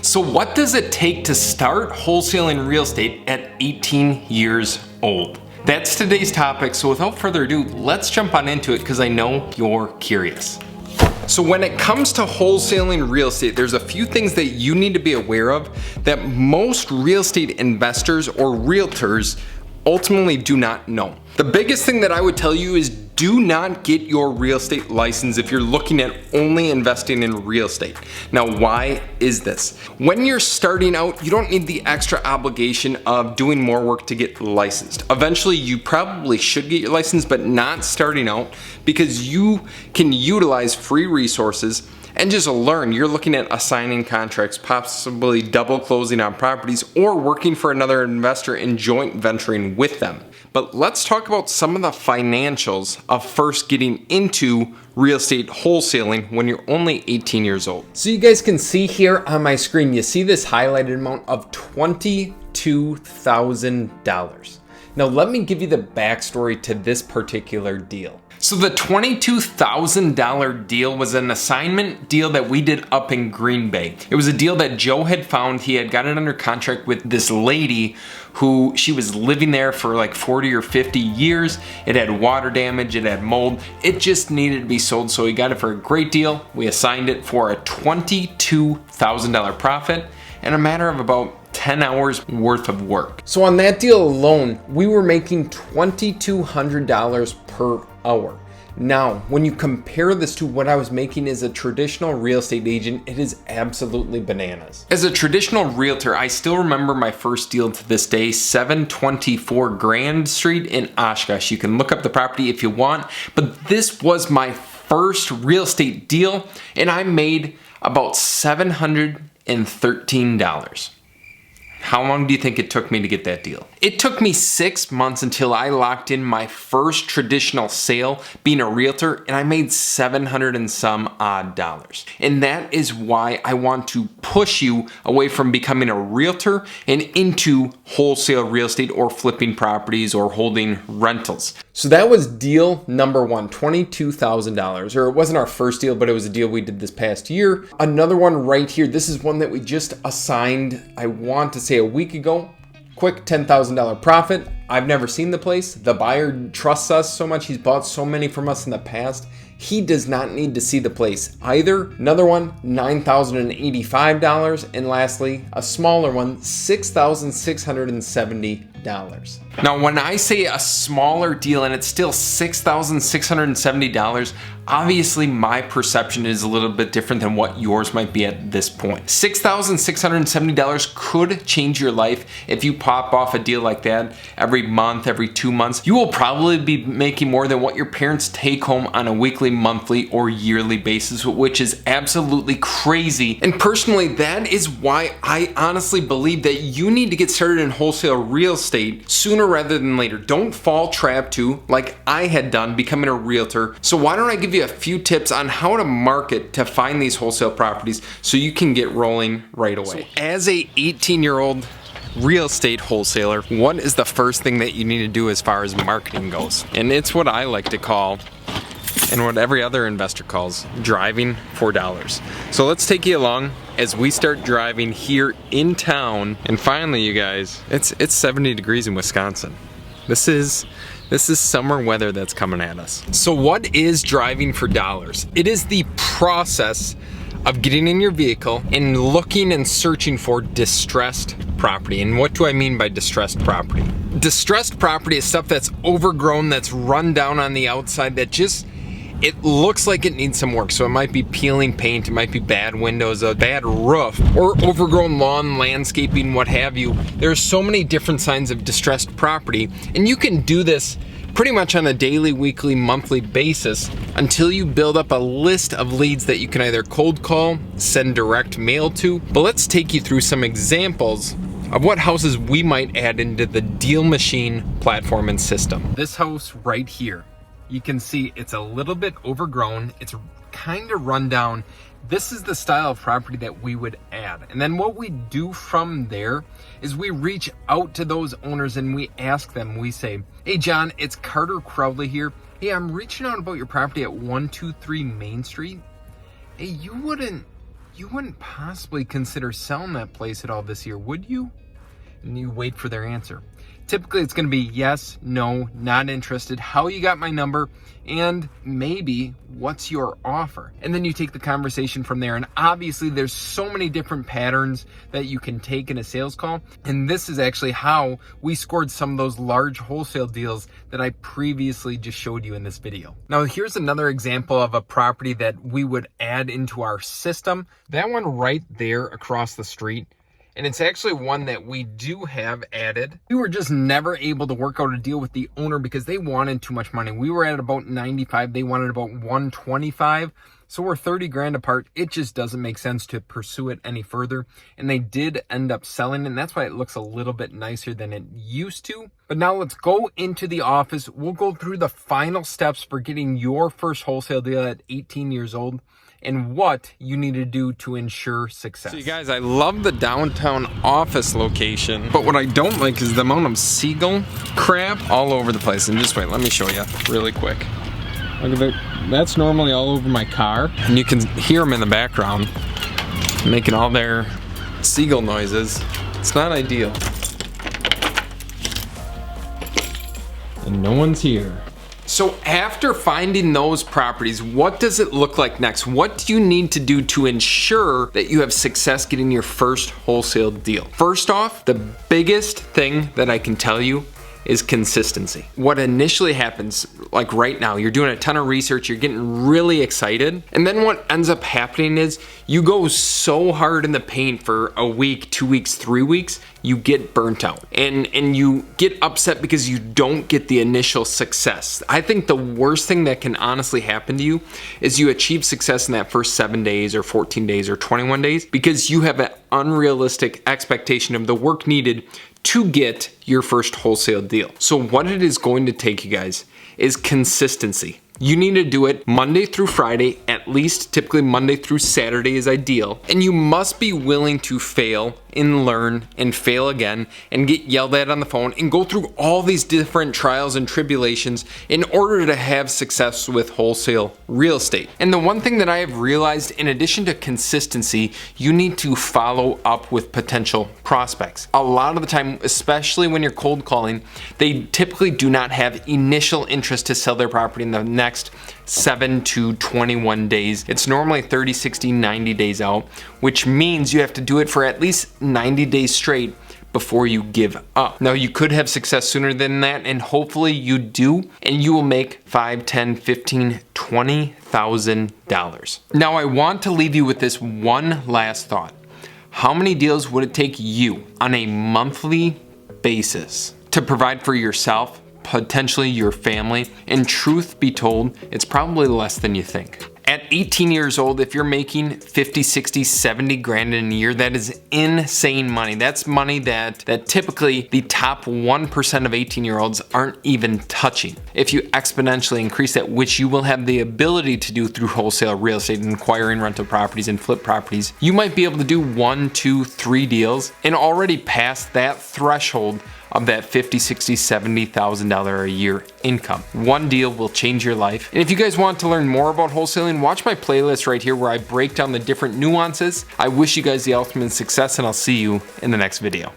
So what does it take to start wholesaling real estate at 18 years old? That's today's topic, so without further ado, let's jump on into it because I know you're curious. So when it comes to wholesaling real estate, there's a few things that you need to be aware of that most real estate investors or realtors ultimately do not know. The biggest thing that I would tell you is do not get your real estate license if you're looking at only investing in real estate. Now, why is this? When you're starting out, you don't need the extra obligation of doing more work to get licensed. Eventually, you probably should get your license, but not starting out because you can utilize free resources and just learn. You're looking at assigning contracts, possibly double closing on properties, or working for another investor and joint venturing with them. But let's talk about some of the financials of first getting into real estate wholesaling when you're only 18 years old. So you guys can see here on my screen, you see this highlighted amount of $22,000. Now let me give you the backstory to this particular deal. So the $22,000 deal was an assignment deal that we did up in Green Bay. It was a deal that Joe had found. He had got it under contract with this lady who she was living there for like 40 or 50 years. It had water damage, it had mold. It just needed to be sold, so he got it for a great deal. We assigned it for a $22,000 profit in a matter of about 10 hours worth of work. So on that deal alone, we were making $2,200 per hour. Now, when you compare this to what I was making as a traditional real estate agent, it is absolutely bananas. As a traditional realtor, I still remember my first deal to this day, 724 Grand Street in Oshkosh. You can look up the property if you want, but this was my first real estate deal, and I made about $713. How long do you think it took me to get that deal? It took me 6 months until I locked in my first traditional sale being a realtor, and I made $700 and some odd. And that is why I want to push you away from becoming a realtor and into wholesale real estate or flipping properties or holding rentals. So that was deal number one, $22,000, or it wasn't our first deal, but it was a deal we did this past year. Another one right here, this is one that we just assigned, I want to say a week ago. Quick $10,000 profit. I've never seen the place. The buyer trusts us so much. He's bought so many from us in the past. He does not need to see the place either. Another one, $9,085. And lastly, a smaller one, $6,670. Now, when I say a smaller deal and it's still $6,670, obviously my perception is a little bit different than what yours might be at this point. $6,670 could change your life if you pop off a deal like that every month, every 2 months. You will probably be making more than what your parents take home on a weekly, monthly, or yearly basis, which is absolutely crazy. And personally, that is why I honestly believe that you need to get started in wholesale real estate sooner rather than later. Don't fall trap to, like I had done, becoming a realtor. So why don't I give you a few tips on how to market to find these wholesale properties so you can get rolling right away. So as a 18-year-old real estate wholesaler, what is the first thing that you need to do as far as marketing goes? And it's what I like to call, and what every other investor calls, driving for dollars. So let's take you along as we start driving here in town. And finally, you guys, it's 70 degrees in Wisconsin. This is summer weather that's coming at us. So what is driving for dollars? It is the process of getting in your vehicle and looking and searching for distressed property. And what do I mean by distressed property? Distressed property is stuff that's overgrown, that's run down on the outside, that just, it looks like it needs some work. So it might be peeling paint, it might be bad windows, a bad roof, or overgrown lawn, landscaping, what have you. There's so many different signs of distressed property, and you can do this pretty much on a daily, weekly, monthly basis until you build up a list of leads that you can either cold call, send direct mail to. But let's take you through some examples of what houses we might add into the Dealmachine platform and system. This house right here, you can see it's a little bit overgrown. It's kind of run down. This is the style of property that we would add. And then what we do from there is we reach out to those owners and we ask them, we say, hey John, it's Carter Crowley here. Hey, I'm reaching out about your property at 123 Main Street. Hey, you wouldn't you wouldn't possibly consider selling that place at all this year, would you? And you wait for their answer. Typically, it's going to be yes, no, not interested, how you got my number, and maybe what's your offer. And then you take the conversation from there. And obviously, there's so many different patterns that you can take in a sales call. And this is actually how we scored some of those large wholesale deals that I previously just showed you in this video. Now, here's another example of a property that we would add into our system. That one right there across the street. And it's actually one that we do have added. We were just never able to work out a deal with the owner because they wanted too much money. We were at about 95, they wanted about 125. So we're 30 grand apart. It just doesn't make sense to pursue it any further. And they did end up selling, and that's why it looks a little bit nicer than it used to. But now let's go into the office. We'll go through the final steps for getting your first wholesale deal at 18 years old and what you need to do to ensure success. So you guys, I love the downtown office location, but what I don't like is the amount of seagull crap all over the place. And just wait, let me show you really quick. Look at that. That's normally all over my car, and you can hear them in the background making all their seagull noises. It's not ideal. And no one's here. So after finding those properties, what does it look like next? What do you need to do to ensure that you have success getting your first wholesale deal? First off, the biggest thing that I can tell you is consistency. What initially happens, like right now, you're doing a ton of research, you're getting really excited, and then what ends up happening is you go so hard in the paint for a week, 2 weeks, 3 weeks, you get burnt out. And you get upset because you don't get the initial success. I think the worst thing that can honestly happen to you is you achieve success in that first 7 days or 14 days or 21 days because you have an unrealistic expectation of the work needed to get your first wholesale deal. So what it is going to take you guys is consistency. You need to do it Monday through Friday, at least. Typically Monday through Saturday is ideal. And you must be willing to fail and learn and fail again and get yelled at on the phone and go through all these different trials and tribulations in order to have success with wholesale real estate. And the one thing that I have realized, in addition to consistency, you need to follow up with potential prospects. A lot of the time, especially when you're cold calling, they typically do not have initial interest to sell their property in the next 7 to 21 days. It's normally 30, 60, 90 days out, which means you have to do it for at least 90 days straight before you give up. Now, you could have success sooner than that, and hopefully you do, and you will make $5, $10, $15, $20,000. Now, I want to leave you with this one last thought. How many deals would it take you on a monthly basis to provide for yourself, potentially your family? And truth be told, it's probably less than you think. At 18 years old, if you're making 50, 60, 70 grand in a year, that is insane money. That's money that typically the top 1% of 18-year-olds aren't even touching. If you exponentially increase that, which you will have the ability to do through wholesale real estate and acquiring rental properties and flip properties, you might be able to do 1, 2, 3 deals and already pass that threshold of that $50,000, $60,000, $70,000 a year income. One deal will change your life. And if you guys want to learn more about wholesaling, watch my playlist right here where I break down the different nuances. I wish you guys the ultimate success, and I'll see you in the next video.